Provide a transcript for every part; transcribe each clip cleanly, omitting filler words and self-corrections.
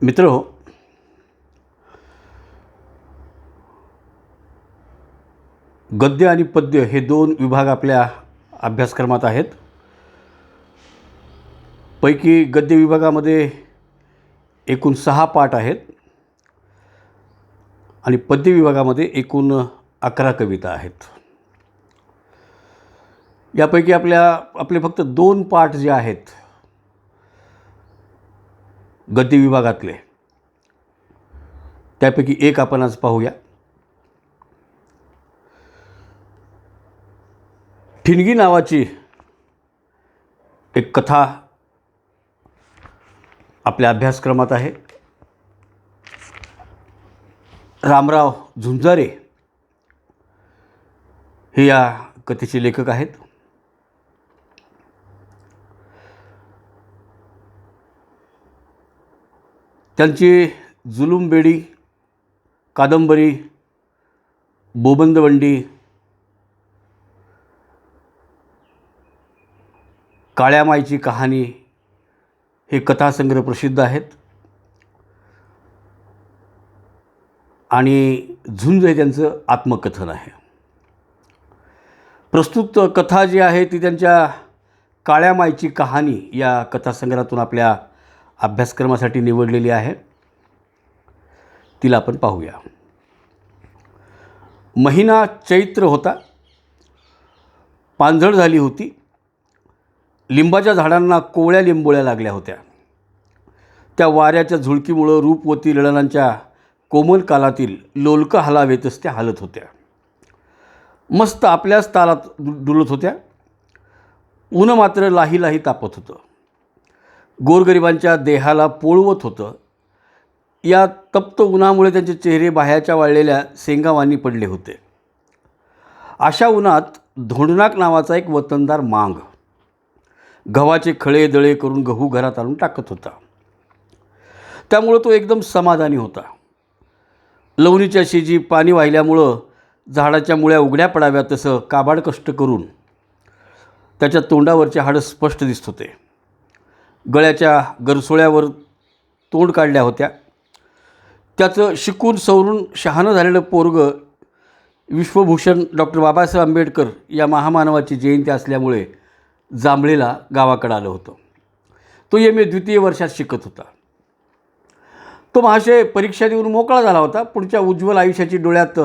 मित्रहो, गद्य आणि पद्य हे दोन विभाग आपल्या अभ्यासक्रमात आहेत. पैकी गद्य विभागामध्ये एकूण 6 पाठ आहेत आणि पद्य विभागामध्ये एकूण 11 कविता आहेत. यापैकी आपले फक्त 2 पाठ जे आहेत गद्य विभागातले, त्यापैकी एक आपण आज पाहूया. ठिणगी नावाची एक कथा आपल्या अभ्यासक्रमात आहे. रामराव झुंजारे हे या कथेचे लेखक आहेत. त्यांची जुलुमबेडी, कादंबरी, बोबंदवंडी, काळ्या माईची कहाणी हे कथासंग्रह प्रसिद्ध आहेत आणि झुंज हे त्यांचं आत्मकथन आहे. प्रस्तुत कथा जी आहे ती त्यांच्या काळ्या माईची कहाणी या कथासंग्रहातून आपल्या अभ्यासक्रमासाठी निवडलेली आहे. तिला आपण पाहूया. महिना चैत्र होता. पांझळ झाली होती. लिंबाच्या झाडांना कोवळ्या लिंबोळ्या लागल्या होत्या. त्या वाऱ्याच्या झुळकीमुळं रूपवती लळणांच्या कोमल कालातील लोलकं हलावेतच त्या हालत होत्या. मस्त आपल्याच तालात डुलत होत्या. ऊन मात्र लाही लाही तापत होतं. गोरगरिबांच्या देहाला पोळवत होतं. या तप्त उन्हामुळे त्यांचे चेहरे बाह्याच्या वाळलेल्या शेंगावानी पडले होते. अशा उन्हात धोंडनाक नावाचा एक वतनदार मांग गव्हाचे खळे दळे करून गहू घरात आणून टाकत होता. त्यामुळं तो एकदम समाधानी होता. लवणीच्या शेजी पाणी वाहिल्यामुळं झाडाच्या मुळ्या उघड्या पडाव्या तसं काबाड कष्ट करून त्याच्या तोंडावरचे हाडं स्पष्ट दिसत होते. गळ्याच्या गरसोळ्यावर तोंड काढल्या होत्या. त्याचं शिकून सवरून शहाणं झालेलं पोरगं विश्वभूषण डॉक्टर बाबासाहेब आंबेडकर या महामानवाची जयंती असल्यामुळे जांभळीला गावाकडं आलं होतं. तो MA द्वितीय वर्षात शिकत होता. तो महाशय परीक्षा देऊन मोकळा झाला होता. पुढच्या उज्ज्वल आयुष्याची डोळ्यात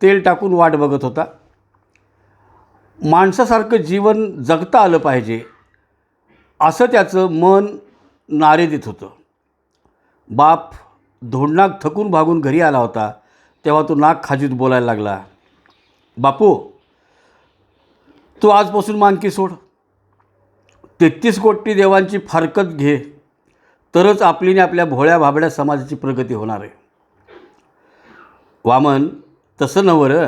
तेल टाकून वाट बघत होता. माणसासारखं जीवन जगता आलं पाहिजे असं त्याचं मन नारे देत होतं. बाप धोंडनाक थकून भागून घरी आला होता तेव्हा तो नाक खाजीत बोलायला लागला. बापू, तू आजपासून मानकी सोड. 33 कोटी देवांची फारकत घे तरच आपलीने आपल्या भोळ्या भाबड्या समाजाची प्रगती होणार आहे. वामन, तसं नव्ह रं.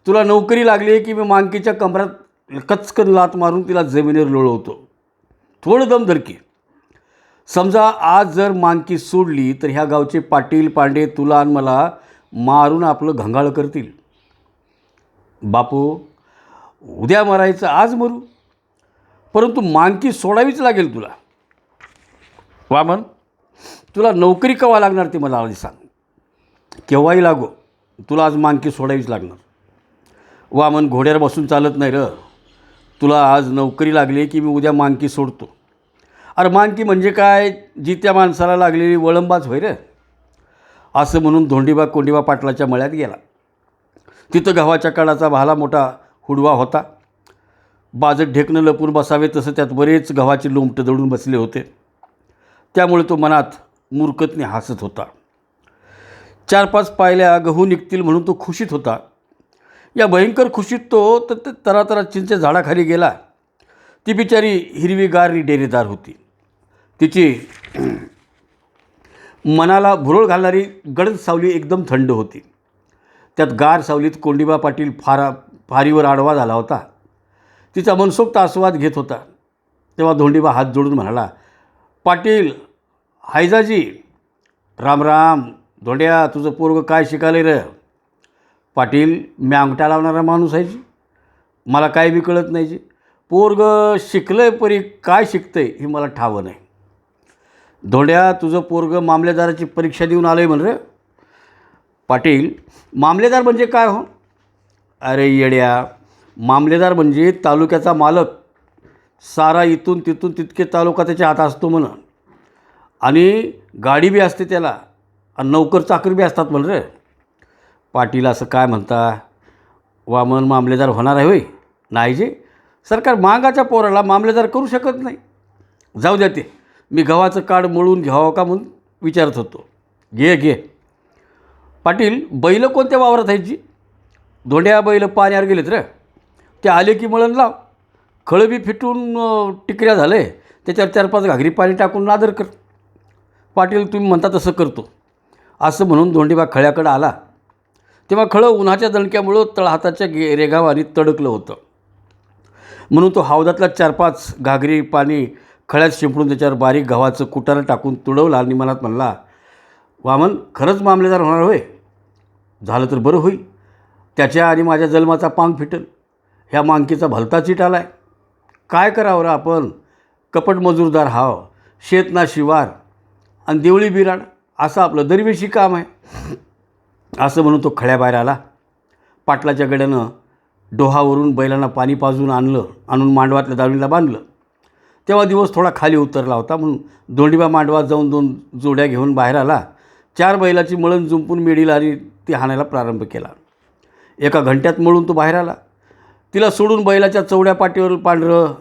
तुला नोकरी लागली की मी मानकीच्या कमरात कचकन लात मारून तिला जमिनीवर लोळवतो. थोडं दम धर की. समजा आज जर मानकी सोडली तर ह्या गावचे पाटील पांडे तुला आणि मला मारून आपलं घंगाळ करतील. बापू, उद्या मरायचं आज मरू, परंतु मानकी सोडावीच लागेल तुला. वामन, तुला नोकरी केव्हा लागणार ते मला आधी सांग. केव्हाही लागो, तुला आज मानकी सोडावीच लागणार. वामन, घोड्यावर बसून चालत नाही र. तुला आज नोकरी लागली की मी उद्या मानकी सोडतो. अरे मानकी म्हणजे काय? जी त्या माणसाला लागलेली वळंबाच होय रे. असं म्हणून धोंडीबा कोंडीबा पाटलाच्या मळ्यात गेला. तिथं गव्हाच्या काळाचा भाला मोठा हुडवा होता. बाजट ढेकणं लपून बसावे तसं त्यात बरेच गव्हाचे लोंबटं दळून बसले होते. त्यामुळे तो मनात मूर्खतेने हसत होता. 4-5 पायल्या गहू निघतील म्हणून तो खुशीत होता. या भयंकर खुशीत तो तरातरा चिंचे झाडाखाली गेला. ती बिचारी हिरवीगार डेरेदार होती. तिची मनाला भुरळ घालणारी गडद सावली एकदम थंड होती. त्यात गार सावलीत कोंडीबा पाटील फारीवर आडवा झाला होता. तिचा मनसोक्त आस्वाद घेत होता. तेव्हा धोंडीबा हात जोडून म्हणाला, पाटील, हायजाजी. राम राम. धोंड्या, तुझं पोरगं काय शिकाले रे? पाटील, मी अंगठा लावणारा माणूस आहे जी. मला काय बी कळत नाही जी. पोरगं शिकलं आहे परी काय शिकतं आहे हे मला ठावं नाही. धोंड्या, तुझं पोरगं मामलेदाराची परीक्षा देऊन आलं आहे म्हण रे. पाटील, मामलेदार म्हणजे काय हो? अरे येड्या, मामलेदार म्हणजे तालुक्याचा मालक. सारा इथून तिथून तितके तालुका त्याच्या हातात असतो म्हण. आणि गाडी बी असते त्याला, आणि नोकर चाकर बी असतात म्हण रे. पाटील, असं काय म्हणता? वामन मामलेदार होणार आहे होय? नाही जे, सरकार मागाच्या पोराला मामलेदार करू शकत नाही. जाऊ द्या, ते मी गव्हाचं काड मळून घ्यावं का म्हणून विचारत होतो. घे घे. पाटील, बैल कोणत्या वावरात आहेत जी? धोंड्या, बैल पाण्यावर गेलेत रे. ते आले की मळण लाव. खळं बी फिटून टिकऱ्या झाले, त्याच्यावर 4-5 घागरी पाणी टाकून नादर कर. पाटील, तुम्ही म्हणता तसं करतो. असं म्हणून धोंडीबा खळ्याकडं आला. तेव्हा खळं उन्हाच्या दणक्यामुळं तळहाताच्या रेघावानी तडकलं होतं. म्हणून तो हौदातला 4-5 घागरी पाणी खळ्यात शिंपडून त्याच्यावर बारीक गव्हाचं कुटारं टाकून तुडवलं आणि मनात म्हणला, वामन खरंच मामलेदार होणार होय? झालं तर बरं होईल. त्याच्या आणि माझ्या जन्माचा पांग फिटल. ह्या मांकीचा भलता चीट आला आहे. काय करावं रे आपण? कपट मजूरदार हाव, शेत ना शिवार आणि देवळी बिराड, असं आपलं दरवेळी काम आहे. असं म्हणून तो खळ्याबाहेर आला. पाटलाच्या गड्यानं डोहावरून बैलांना पाणी पाजून आणून मांडवातल्या दावणीला बांधलं. तेव्हा दिवस थोडा खाली उतरला होता, म्हणून धोंडीबा मांडवात जाऊन 2 जोड्या घेऊन बाहेर आला. 4 बैलाची मळण जुंपून मेडीला आणि ती हाणायला प्रारंभ केला. 1 घंट्यात मळून तो बाहेर आला. तिला सोडून बैलाच्या चवड्या पाठीवर पांढरं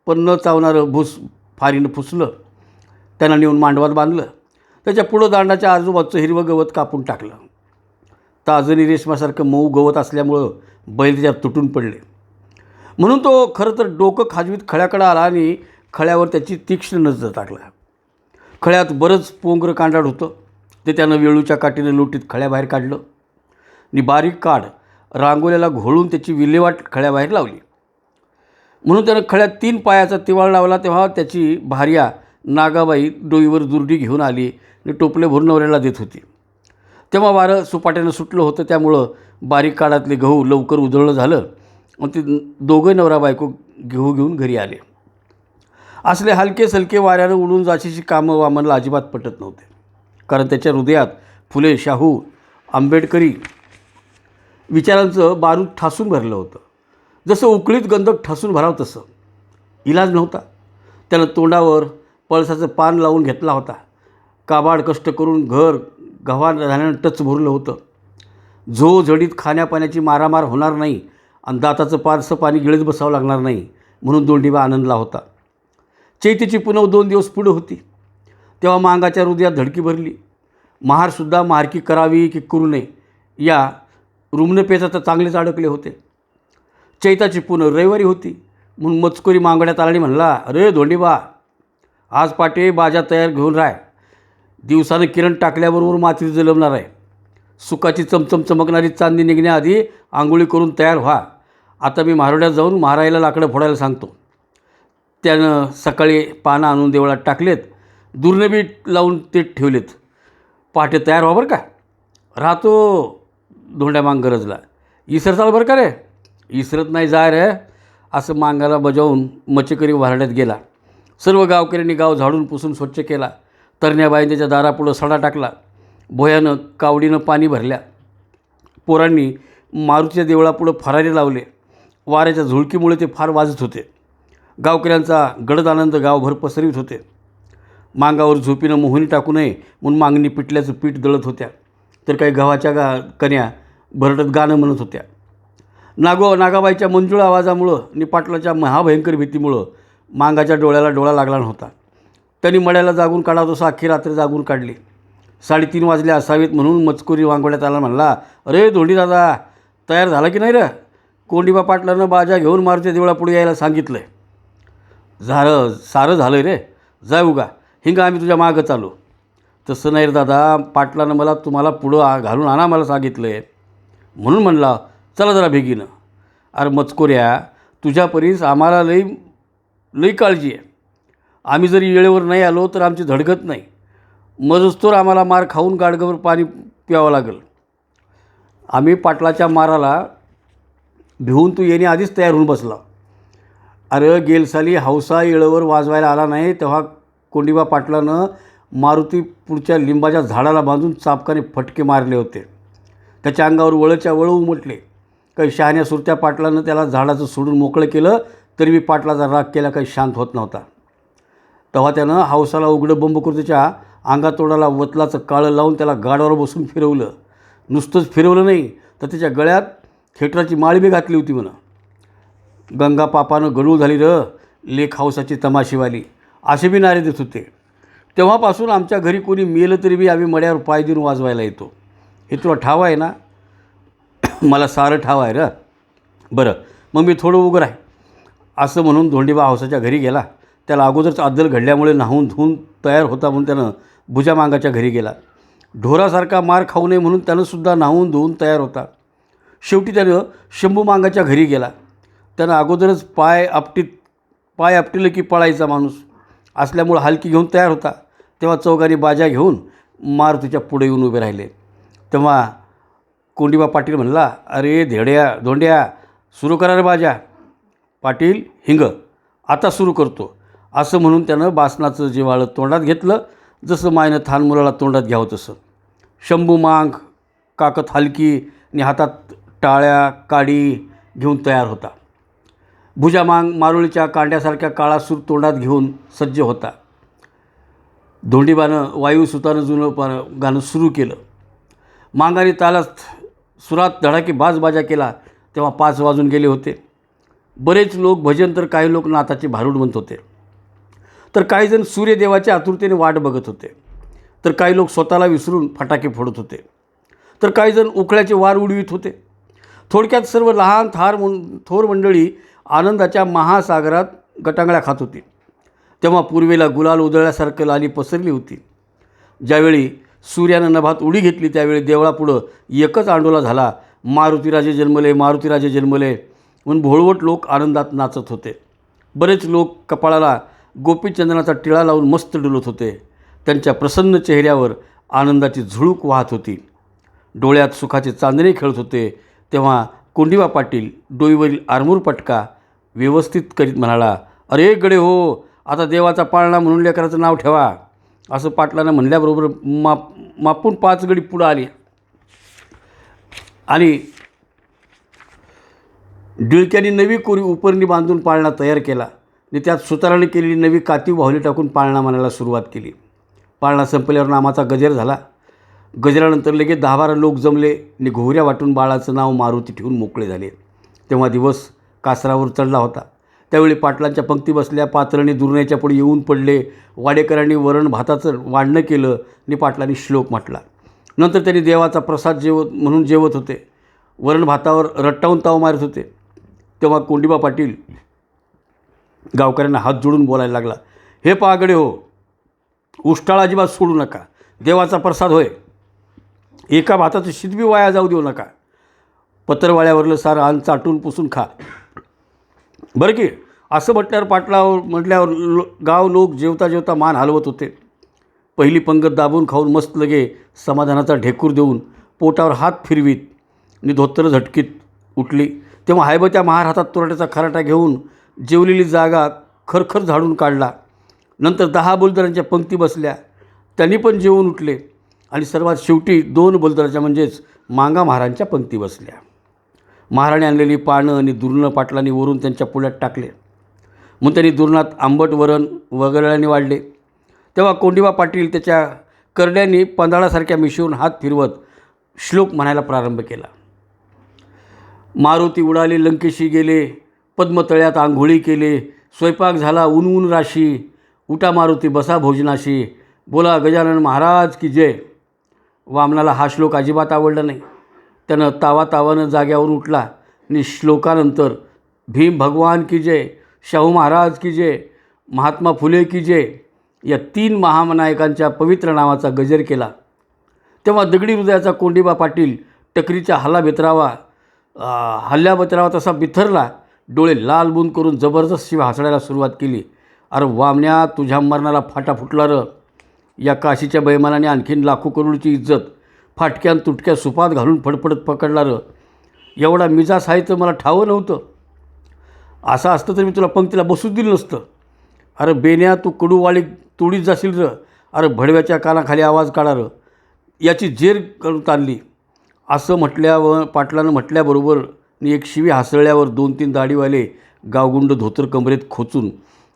पण न चावणारं भूस फारीनं फुसलं. त्यांना नेऊन मांडवात बांधलं. त्याच्या पुढं दांडाच्या आजूबाजूचं हिरवं गवत कापून टाकलं. ताजनी रेशमासारखं मऊ गवत असल्यामुळं बैल त्याच्यात तुटून पडले. म्हणून तो खरं तर डोकं खाजवीत खळ्याकडं आला आणि खळ्यावर त्याची तीक्ष्ण नजर टाकला. खळ्यात बरंच पोंगरं कांडाड होतं. ते त्यानं वेळूच्या काठीनं लोटीत खळ्याबाहेर काढलं आणि बारीक काढ रांगोळ्याला घोळून त्याची विल्हेवाट खळ्याबाहेर लावली. म्हणून त्यानं खळ्यात 3 पायाचा तिवाळ लावला. तेव्हा त्याची भार्या नागाबाई डोईवर दुर्डी घेऊन आली आणि टोपले भरून नवऱ्याला देत होती. तेव्हा वारं सुपाट्यानं सुटलं होतं, त्यामुळं बारीक काळातले गहू लवकर उधळलं झालं आणि ते दोघं नवरा बायको गहू घेऊन घरी आले. असले हलके सलके वाऱ्यानं उडून जाशीची कामं वामनला अजिबात पटत नव्हते. कारण त्याच्या हृदयात फुले शाहू आंबेडकरी विचारांचं बारूद ठासून भरलं होतं. जसं उकळीत गंधक ठासून भरावं तसं. इलाज नव्हता. त्यानं तोंडावर पळसाचं पान लावून घेतला होता. काबाड कष्ट करून घर गव्हा धान्यानं टच भरलं होतं. झोझडीत खाण्यापाण्याची मारामार होणार नाही आणि दाताचं पारसं पाणी गिळत बसावं लागणार नाही म्हणून धोंडीबा आनंदला होता. चैतीची पुनव 2 दिवस पुढं होती. तेव्हा मांगाच्या हृदयात धडकी भरली. महारसुद्धा महारकी करावी की करू नये या रुग्णपेचा तर चांगलेच अडकले होते. चैताची पुनव रविवारी होती म्हणून मचकोरी मांगड्यात आला आणि म्हणला, अरे धोंडीबा, आज पाटे बाजा तयार घेऊन राह. दिवसानं किरण टाकल्याबरोबर मातीत जलमणार आहे. सुखाची चमचम चमकणारी चांदी निघण्याआधी आंघोळी करून तयार व्हा. आता मी महारोड्यात जाऊन महाराईला लाकडं फोडायला सांगतो. त्यानं सकाळी पानं आणून देवळात टाकलेत. दुर्नबी लावून ते ठेवलेत. पहाटे तयार व्हा बरं का. राहतो. धोंड्या मांग गरजला. इसरचाल बरं का रे. इसरत नाही जाय रे, असं मांगाला बजावून मचेकरी वारड्यात गेला. सर्व गावकऱ्यांनी गाव झाडून पुसून स्वच्छ केला. तरण्याबाई त्याच्या दारापुढं सडा टाकला. भोयानं कावडीनं पाणी भरल्या. पोरांनी मारुतीच्या देवळापुढं फरारे लावले. वाऱ्याच्या झुळकीमुळे ते फार वाजत होते. गावकऱ्यांचा गडद आनंद गावभर पसरवित होते. मांगावर झोपीनं मोहनी टाकू नये म्हणून मागणी पिटल्याचं पीठ दळत होत्या, तर काही गव्हाच्या कन्या भरडत गाणं म्हणत होत्या. नागाबाईच्या मंजुळ आवाजामुळं आणि पाटलाच्या महाभयंकर भीतीमुळं मांगाच्या डोळ्याला डोळा लागला नव्हता. त्यांनी मड्याला जागून काढा तसं अख्खी रात्र जागून काढली. 3:30 वाजले असावेत म्हणून मचकोरी वांगोड्यात आला. म्हणला, अरे धोंडी दादा, तयार झाला की नाही रे? कोंडीबा पाटलानं बाजा घेऊन मारुतीच्या देवळापुढे यायला सांगितलं आहे. सारं झालं रे. जाय उगा, हिंगा आम्ही तुझ्या मागं चालू. तसं नाही रे दादा, पाटलानं मला तुम्हाला पुढं घालून आणा मला सांगितलं आहे म्हणून म्हणला, चला जरा भेगीनं. अरे मचकोऱ्या, तुझ्या परीस आम्हाला लई काळजी आहे. आम्ही जरी वेळेवर नाही आलो तर आमची धडगत नाही. मजस्तोर आम्हाला मार खाऊन गाडगवर पाणी प्यावं लागेल. आम्ही पाटलाच्या माराला भिवून तू येणे आधीच तयार होऊन बसला. अरे गेलसाली हौसा येळेवर वाजवायला आला नाही तेव्हा कोंडीबा पाटलानं मारुती पुढच्या लिंबाच्या झाडाला बांधून चापकाने फटके मारले होते. त्याच्या अंगावर वळच्या वळ उमटले. काही शहाण्या सुरत्या पाटलानं त्याला झाडाचं सोडून मोकळं केलं तरी मी पाटलाचा राग केला काही शांत होत नव्हता. तेव्हा त्यानं हौसाला उघडं बंब करून त्याच्या अंगातोडाला वतलाचं काळं लावून त्याला गाडावर बसून फिरवलं. नुसतंच फिरवलं नाही तर त्याच्या गळ्यात खेटराची माळ बी घातली होती म्हणा. गंगा पापानं गडूळ झाली र, लेख हौसाची तमाशीवाली, असे बी नारे देत होते. तेव्हापासून आमच्या घरी कोणी मेलं तरी बी आम्ही मड्यावर पाय देऊन वाजवायला येतो. हे तुला ठाव आहे ना? मला सारं ठाव आहे र. बरं मग मी थोडं उभं आहे असं म्हणून धोंडीबा हौसाच्या घरी गेला. त्याला अगोदरच अद्दल घडल्यामुळे न्हावून धुवून तयार होता म्हणून त्यानं भुजामांगाच्या घरी गेला. ढोरासारखा मार खाऊ नये म्हणून त्यानंसुद्धा न्हावून धुवून तयार होता. शेवटी त्यानं शंभूमांगाच्या घरी गेला. त्यानं अगोदरच पाय आपटिलं की पळायचा माणूस असल्यामुळं हलकी घेऊन तयार होता. तेव्हा चौघांनी बाजा घेऊन मारुतीच्या पुढे येऊन उभे राहिले. तेव्हा कोंडीबा पाटील म्हणला, अरे धोंड्या सुरू करा रे बाजा. पाटील हिंग आता सुरू करतो असं म्हणून त्यानं बासनाचं जिव्हाळं तोंडात घेतलं, जसं मायनं थान मुलाला तोंडात घ्यावं तसं. शंभू मांग काकत हलकी आणि हातात टाळ्या काडी घेऊन तयार होता. भुजामांग मारुळीच्या कांड्यासारख्या काळासूर तोंडात घेऊन सज्ज होता. धोंडीबानं वायुसुतानं जुनं गाणं सुरू केलं. मांगाने तालात सुरात धडाकी बाजा केला. तेव्हा 5 वाजून गेले होते. बरेच लोक भजन तर काही लोक नाथाची भारूड म्हणत होते. तर काही जण सूर्यदेवाच्या आतुरतेने वाट बघत होते. तर काही लोक स्वतःला विसरून फटाके फोडत होते. तर काही जण उखळ्याचे वार उडवीत होते. थोडक्यात सर्व लहान थोर मंडळी आनंदाच्या महासागरात गटांगळ्या खात होती. तेव्हा पूर्वेला गुलाल उधळल्यासारखं लाली पसरली होती. ज्यावेळी सूर्यानं नभात उडी घेतली त्यावेळी देवळापुढं एकच आंडोला झाला, मारुतीराजे जन्मले म्हणून भोळवट लोक आनंदात नाचत होते. बरेच लोक कपाळाला गोपीचंदनाचा टिळा लावून मस्त डुलत होते. त्यांच्या प्रसन्न चेहऱ्यावर आनंदाची झुळूक वाहत होती. डोळ्यात सुखाचे चांदणे खेळत होते. तेव्हा कोंडीबा पाटील डोईवरील आरमूर पटका व्यवस्थित करीत म्हणाला, अरे गडे हो, आता देवाचा पाळणा म्हणून लेकराचं नाव ठेवा. असं पाटलानं म्हणल्याबरोबर मापून 5 गडी पुढं आली आणि डिळक्याने नवी कोरी उपरणी बांधून पाळणा तयार केला आणि त्यात सुताराने केलेली नवी कातीव बाहुली टाकून पाळणा म्हणायला सुरुवात केली. पाळणा संपल्यावर नामाचा गजर झाला. गजरानंतर लगेच 10-12 लोक जमले आणि घोगऱ्या वाटून बाळाचं नाव मारुती ठेवून मोकळे झाले. तेव्हा दिवस कासरावर चढला होता. त्यावेळी पाटलांच्या पंक्ती बसल्या. पात्रणी दुर्ण्याच्या पुढे येऊन पडले. वाडेकरांनी वरण भाताचं वाढणं केलं आणि पाटलांनी श्लोक म्हटला. नंतर त्यांनी देवाचा प्रसाद म्हणून जेवत होते. वरण भातावर रट्टावून ताव मारत होते. तेव्हा कोंडीबा पाटील गावकऱ्यांना हात जोडून बोलायला लागला, हे पागडे हो, उष्टाळा अजिबात सोडू नका. देवाचा प्रसाद होय, एका भाताचं शिदबी वाया जाऊ देऊ नका. पत्रवाळ्यावरलं सारं अन्न चाटून पुसून खा बरं की. असं म्हटल्यावर गाव लोक जेवता जेवता मान हलवत होते. पहिली पंगत दाबून खाऊन मस्त लगे समाधानाचा ढेकूर देऊन पोटावर हात फिरवीत आणि धोतर झटकीत उठली. तेव्हा हायबत्या महार हातात तोरट्याचा खराटा घेऊन जेवलेली जागा खरखर झाडून काढला. नंतर 10 बोलदरांच्या पंक्ती बसल्या. त्यांनी पण जेवून उठले आणि सर्वात शेवटी 2 बोलदराच्या म्हणजेच मांगा महारांच्या पंक्ती बसल्या. महाराणी आणलेली पानं आणि दुर्न पाटलांनी वरून त्यांच्या पुढ्यात टाकले. मग त्यांनी दुर्नात आंबट वरण वगैरेने वाढले. तेव्हा कोंडीबा पाटील त्याच्या करड्यांनी पंधाळासारख्या मिशवून हात फिरवत श्लोक म्हणायला प्रारंभ केला. मारुती उडाले लंकेशी गेले, पद्मतळ्यात आंघोळी केले, स्वयंपाक झाला ऊन राशी, उठा मारुती बसा भोजनाशी, बोला गजानन महाराज की जय. वामनाला हा श्लोक अजिबात आवडला नाही. त्यानं तावानं जाग्यावरून उठला आणि श्लोकानंतर भीम भगवान की जय, शाहू महाराज की जय, महात्मा फुले की जय या 3 महानायकांच्या पवित्र नावाचा गजर केला. तेव्हा दगडी हृदयाचा कोंडीबा पाटील टकरीच्या हल्ल्याबत्रावा तसा बिथरला. डोळे लाल बुंद करून जबरदस्त शिवाय हसण्याला सुरुवात केली. अरे वामण्या, तुझ्या मरणाला फाटा फुटला र. या काशीच्या बैमानाने आणखीन लाखो करोडची इज्जत फाटक्यान तुटक्या सुपात घालून फडफडत पकडला र. एवढा मिजाज आहे तर मला ठावं नव्हतं. असं असतं तर मी तुला पंक्तीला बसूच दिलं नसतं. अरे बेन्या, तू कडूवाळी तोडीत जाशील र. अरे भडव्याच्या कानाखाली आवाज काढारं याची जेर करून आणली असं म्हटल्यावर पाटलानं म्हटल्याबरोबर एक शिवी हासळल्यावर 2-3 दाढीवाले गावगुंड धोतर कमरेत खोचून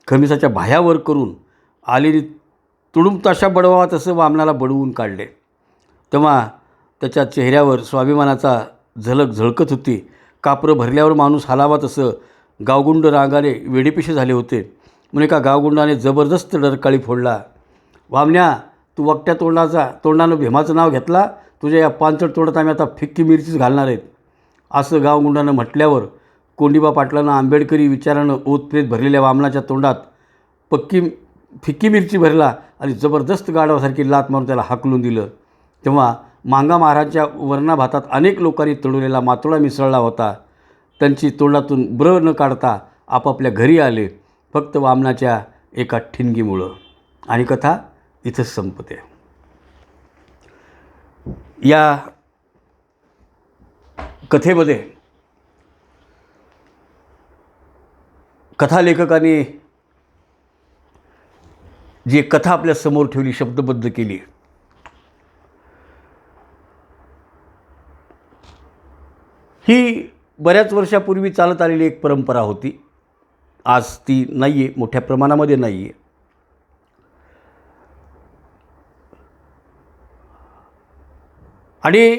खमिसाच्या बाह्यावर करून आलेली तुडुंब ताशा बडवावा तसं वामनाला बडवून काढले. तेव्हा त्याच्या चेहऱ्यावर स्वाभिमानाचा झलक झळकत होती. कापरं भरल्यावर माणूस हलावा तसं गावगुंड रागाने वेडेपिशे झाले होते. म्हणून एका गावगुंडाने जबरदस्त डरकाळी फोडला. वामन्या, तू वकट्या तोंडानं भीमाचं नाव घेतला, तुझ्या या पांचट तोंडात आम्ही आता फिक्की मिरचीच घालणार आहेत. असं गावगुंडानं म्हटल्यावर कोंडीबा पाटलानं आंबेडकरी विचारानं ओतप्रेत भरलेल्या वामनाच्या तोंडात फिक्की मिरची भरला आणि जबरदस्त गाढवासारखी लात मारून त्याला हाकलून दिलं. तेव्हा मांगा महाराजच्या वर्णाभातात अनेक लोकांनी तडवलेला मातोळा मिसळला होता. त्यांची तोंडातून ब्र न काढता आपापल्या घरी आले, फक्त वामनाच्या एका ठिणगीमुळं. आणि कथा इथंच संपते. या कथेमध्ये कथालेखकाने जी कथा आपल्या समोर ठेवली, शब्दबद्ध केली, ही बऱ्याच वर्षापूर्वी चालत आलेली एक परंपरा होती. आज ती नाही आहे, मोठ्या प्रमाणामध्ये नाही आहे. आणि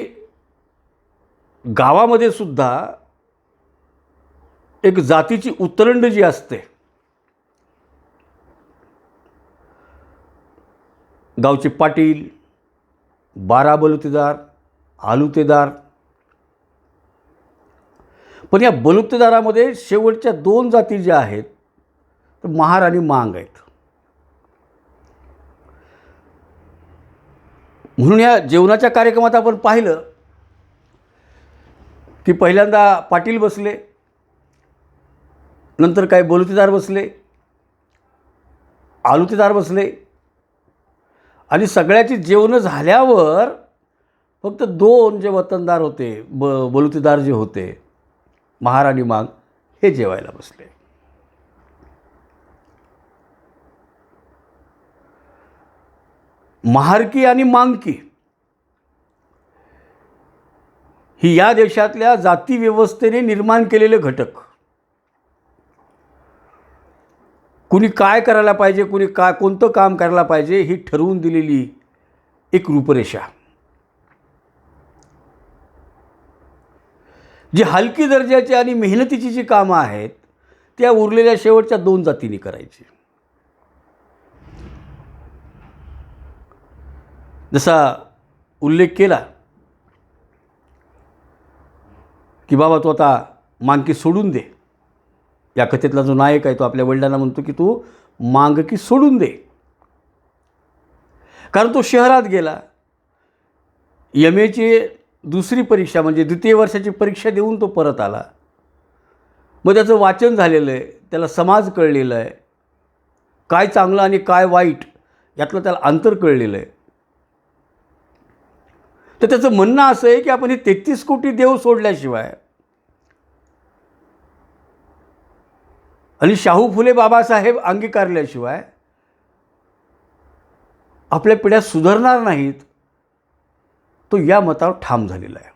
गावामध्ये सुद्धा एक जातीची उतरंड जी असते, गावचे पाटील, 12 बलुतेदार, आलुतेदार. पण या बलुतेदारामध्ये शेवटच्या 2 जाती ज्या आहेत तर महार आणि मांग आहेत. म्हणून या जेवणाच्या कार्यक्रमात आपण पाहिलं की पहिल्यांदा पाटील बसले, नंतर काही बलुतेदार बसले, आलुतेदार बसले आणि सगळ्याची जेवणं झाल्यावर फक्त 2 जे वतनदार होते, बलुतेदार जे होते, महार आणि मांग, हे जेवायला बसले. महारकी आणि मांगकी ही या देशातल्या जाती व्यवस्थेने निर्माण केलेले घटक. कुणी काय करायला पाहिजे, कुणी कोणतं काम करायला पाहिजे ही ठरवून दिलेली एक रूपरेषा, जी हलकी दर्जाची आणि मेहनतीची जी कामं आहेत त्या उरलेल्या शेवटच्या 2 जातींनी करायची. जसा उल्लेख केला की बाबा तू आता मांगकी सोडून दे. या कथेतला जो नायक आहे तो आपल्या वडिलांना म्हणतो की तू मांगकी सोडून दे, कारण तो शहरात गेला, MAची दुसरी परीक्षा म्हणजे द्वितीय वर्षाची परीक्षा देऊन तो परत आला. मग त्याचं वाचन झालेलं आहे, त्याला समाज कळलेला आहे, काय चांगलं आणि काय वाईट यातलं त्याला अंतर कळलेलं आहे. तर त्याचं म्हणणं असं आहे की आपण हे 33 कोटी देव सोडल्याशिवाय आणि शाहू फुले बाबासाहेब अंगीकारल्याशिवाय आपल्या पिढ्या सुधारणार नाहीत. तो या मतावर ठाम झालेला आहे.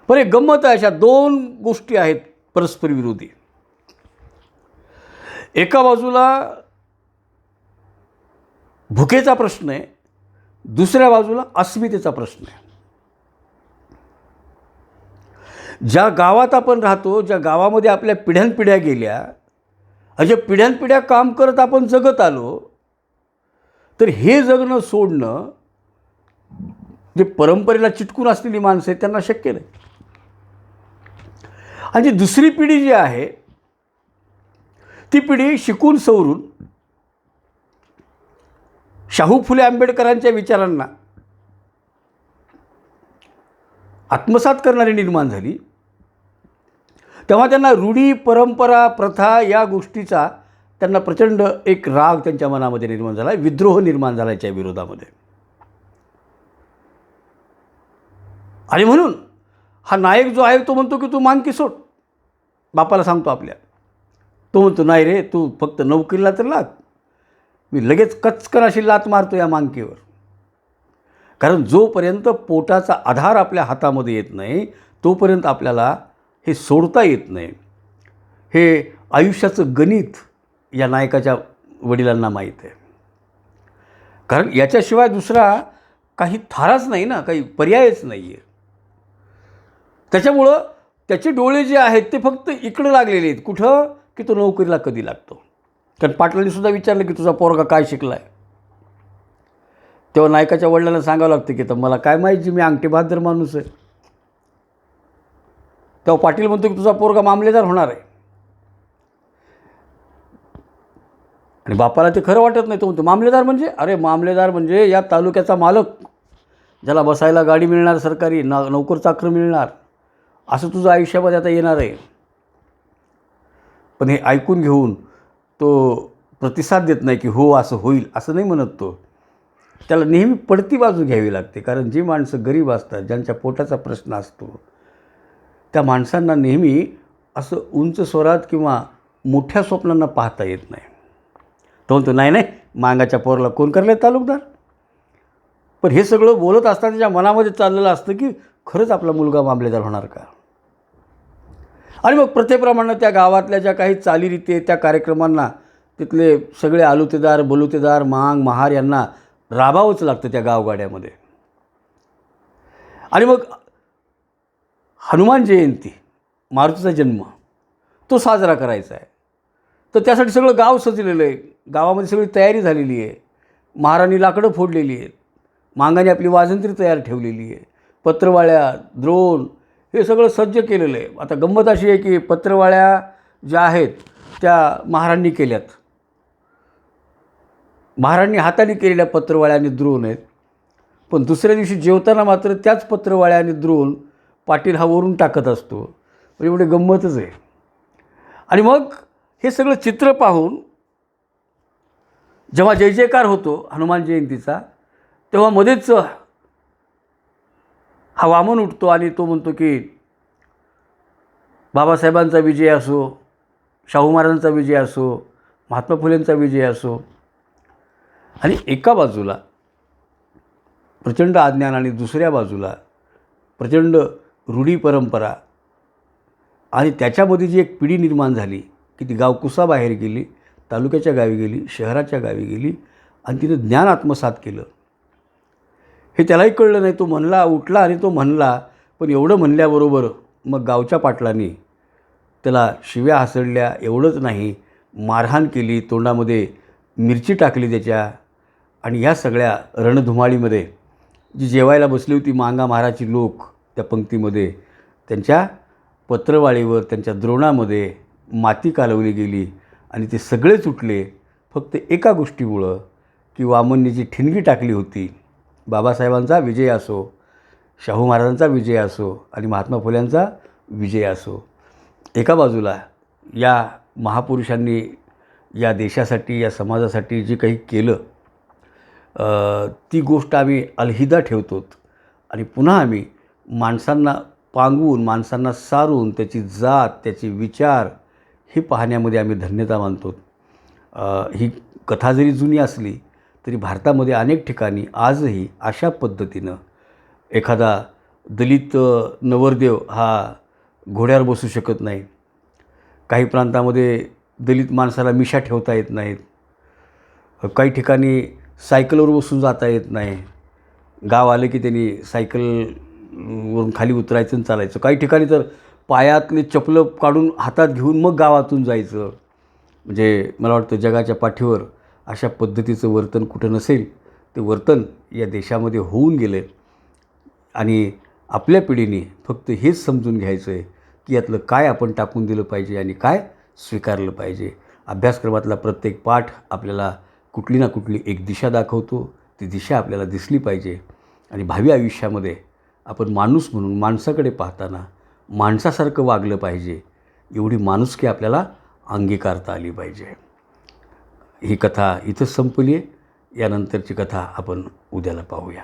पण एक गंमत आहे, अशा 2 गोष्टी आहेत परस्पर विरोधी. एका बाजूला भुकेचा प्रश्न आहे, दुसऱ्या बाजूला अस्मितेचा प्रश्न आहे. ज्या गावात आपण राहतो, ज्या गावामध्ये आपल्या पिढ्यानपिढ्या गेल्या, अशा पिढ्यानपिढ्या काम करत आपण जगत आलो, तर हे जगणं सोडणं जे परंपरेला चिटकून असलेली माणसं आहेत त्यांना शक्य नाही. आणि जी दुसरी पिढी जी आहे ती पिढी शिकून सवरून शाहू फुले आंबेडकरांच्या विचारांना आत्मसात करणारी निर्माण झाली. तेव्हा त्यांना रूढी, परंपरा, प्रथा या गोष्टीचा त्यांना प्रचंड एक राग त्यांच्या मनामध्ये निर्माण झाला, विद्रोह निर्माण झाला याच्या विरोधामध्ये. आणि म्हणून हा नायक जो आहे तो म्हणतो की तू मांगकी सोड. बापाला सांगतो आपल्या, तो म्हणतो नाही रे, तू फक्त नोकरीला तर लाग, मी लगेच कचकन अशी लात मारतो या मांगकीवर. कारण जोपर्यंत पोटाचा आधार आपल्या हातामध्ये येत नाही तोपर्यंत आपल्याला हे सोडता येत नाही. हे आयुष्याचं गणित या नायकाच्या वडिलांना माहीत आहे. कारण याच्याशिवाय दुसरा काही थाराच नाही ना, काही पर्यायच नाही आहे. त्याच्यामुळं त्याचे डोळे जे आहेत ते फक्त इकडं लागलेले आहेत. कुठं? की तो नोकरीला कधी लागतो. कारण पाटलांनी सुद्धा विचारलं की तुझा पोरगा काय शिकला आहे. तेव्हा नायकाच्या वडिलांना सांगावं लागतं की तर मला काय माहिती, मी अंगठी बहादर माणूस आहे. तेव्हा पाटील म्हणतो की तुझा पोरगा मामलेदार होणार आहे. आणि बापाला ते खरं वाटत नाही. तो म्हणतो मामलेदार म्हणजे? अरे मामलेदार म्हणजे या तालुक्याचा मालक, ज्याला बसायला गाडी मिळणार, सरकारी नोकर चाकर मिळणार, असं तुझं आयुष्यामध्ये आता येणार आहे. पण हे ऐकून घेऊन तो प्रतिसाद देत नाही की हो असं होईल, असं नाही म्हणत तो. त्याला नेहमी पडती बाजू घ्यावी लागते. कारण जी माणसं गरीब असतात, ज्यांच्या पोटाचा प्रश्न असतो, त्या माणसांना नेहमी असं उंच स्वरात किंवा मोठ्या स्वप्नांना पाहता येत नाही. तो म्हणतो नाही नाही, मांगाच्या पोराला कोण करले तालुकदार. पण हे सगळं बोलत असताना त्याच्या मनामध्ये चाललेलं असतं की खरंच आपला मुलगा मामलेदार होणार का. आणि मग प्रथेप्रमाणे त्या गावातल्या ज्या काही चालीरीती आहेत त्या कार्यक्रमांना तिथले सगळे आलुतेदार बलुतेदार मांग महार यांना राबावंच लागतं त्या गावगाड्यामध्ये. आणि मग हनुमान जयंती, मारुतीचा जन्म, तो साजरा करायचा आहे. तर त्यासाठी सगळं गाव सजलेलं आहे. गावामध्ये सगळी तयारी झालेली आहे. महाराणी लाकडं फोडलेली आहेत. मांगाने आपली वाजंत्री तयार ठेवलेली आहे. पत्रवाळ्या, द्रोण हे सगळं सज्ज केलेलं आहे. आता गंमत अशी आहे की पत्रवाळ्या ज्या आहेत त्या महाराणी केल्यात. महाराणी हाताने केलेल्या पत्रवाळ्या आणि द्रोण आहेत. पण दुसऱ्या दिवशी जेवताना मात्र त्याच पत्रवाळ्या आणि द्रोण पाटील हा वरून टाकत असतो. म्हणजे एवढे गंमतच आहे. आणि मग हे सगळं चित्र पाहून जेव्हा जय जयकार होतो हनुमान जयंतीचा, तेव्हा मध्येच हा वामन उठतो आणि तो म्हणतो की बाबासाहेबांचा विजय असो, शाहू महाराजांचा विजय असो, महात्मा फुलेंचा विजय असो. आणि एका बाजूला प्रचंड अज्ञान आणि दुसऱ्या बाजूला प्रचंड रूढी परंपरा आणि त्याच्यामध्ये जी एक पिढी निर्माण झाली की ती गावकुसाबाहेर गेली, तालुक्याच्या गावी गेली, शहराच्या गावी गेली आणि तिने ज्ञान आत्मसात केलं. हे त्यालाही कळलं नाही. तो म्हणला, उठला आणि तो म्हणला. पण एवढं म्हणल्याबरोबर मग गावच्या पाटलांनी त्याला शिव्या हासडल्या. एवढंच नाही, मारहाण केली, तोंडामध्ये मिरची टाकली त्याच्या. आणि ह्या सगळ्या रणधुमाळीमध्ये जी जेवायला बसली होती मांगा महाराची लोक त्या पंक्तीमध्ये, त्यांच्या पत्रवाळीवर, त्यांच्या द्रोणामध्ये माती कालवली गेली आणि ते सगळेच उठले फक्त एका गोष्टीमुळं की वामननी जी ठिणगी टाकली होती. बाबासाहेबांचा विजय असो, शाहू महाराजांचा विजय असो आणि महात्मा फुल्यांचा विजय असो, एका बाजूला या महापुरुषांनी या देशासाठी, या समाजासाठी जे काही केलं ती गोष्ट आम्ही अलहिदा ठेवतो आणि पुन्हा आम्ही माणसांना पांगवून, माणसांना सारून, त्याची जात, त्याचे विचार हे पाहण्यामध्ये आम्ही धन्यता मानतो. ही कथा जरी जुनी असली तरी भारतामध्ये अनेक ठिकाणी आजही अशा पद्धतीनं एखादा दलित नवरदेव हा घोड्यावर बसू शकत नाही. काही प्रांतामध्ये दलित माणसाला मिशा ठेवता येत नाहीत. काही ठिकाणी सायकलवर बसून जाता येत नाही. गाव आलं की त्यांनी सायकलवरून खाली उतरायचं आणि चालायचं. काही ठिकाणी तर पायातले चपलं काढून हातात घेऊन मग गावातून जायचं. म्हणजे मला वाटतं जगाच्या पाठीवर अशा पद्धतीचं वर्तन कुठं नसेल. ते वर्तन या देशामध्ये होऊन गेलं आणि आपल्या पिढीने फक्त हेच समजून घ्यायचं आहे की यातलं काय आपण टाकून दिलं पाहिजे आणि काय स्वीकारलं पाहिजे. अभ्यासक्रमातला प्रत्येक पाठ आपल्याला कुठली ना कुठली एक दिशा दाखवतो. ती दिशा आपल्याला दिसली पाहिजे आणि भावी आयुष्यामध्ये आपण माणूस म्हणून माणसाकडे पाहताना माणसासारखं वागलं पाहिजे. एवढी माणुसकी आपल्याला अंगीकारता आली पाहिजे. ही कथा इथंच संपली आहे. यानंतरची कथा आपण उद्याला पाहूया.